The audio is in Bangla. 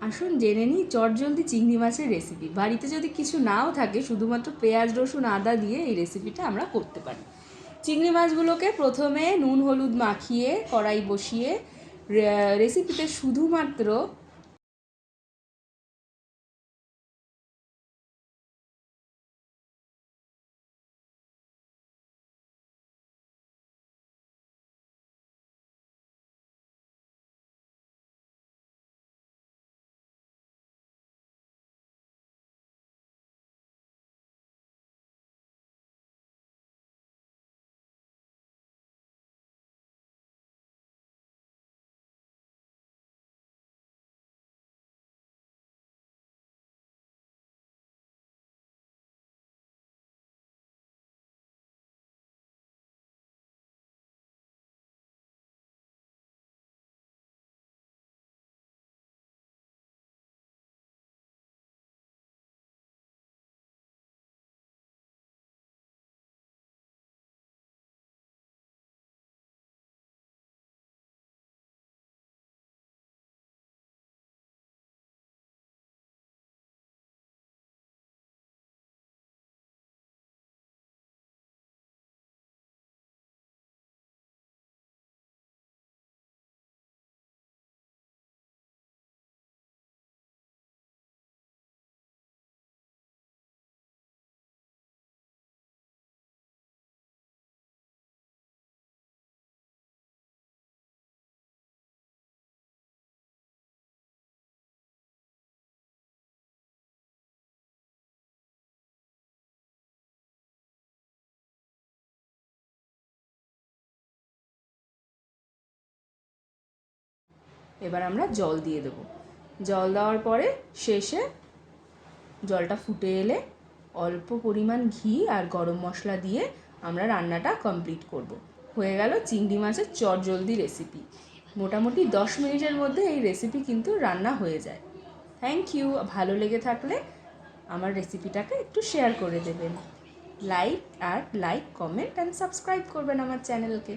আসুন জেনে নিই চটজলদি চিংড়ি মাছের রেসিপি। বাড়িতে যদি কিছু নাও থাকে, শুধুমাত্র পেঁয়াজ রসুন আদা দিয়ে এই রেসিপিটা আমরা করতে পারি। চিংড়ি মাছগুলোকে প্রথমে নুন হলুদ মাখিয়ে কড়াই বসিয়ে রেসিপিতে শুধুমাত্র এবার আমরা জল দিয়ে দেবো। জল দেওয়ার পরে শেষে জলটা ফুটে এলে অল্প পরিমাণ ঘি আর গরম মশলা দিয়ে আমরা রান্নাটা কমপ্লিট করব। হয়ে গেল চিংড়ি মাছের চটজলদি রেসিপি। মোটামুটি 10 মিনিটের মধ্যে এই রেসিপি কিন্তু রান্না হয়ে যায়। Thank you. ভালো লেগে থাকলে আমার রেসিপিটাকে একটু শেয়ার করে দেবেন। লাইক, কমেন্ট অ্যান্ড সাবস্ক্রাইব করবেন আমার চ্যানেলকে।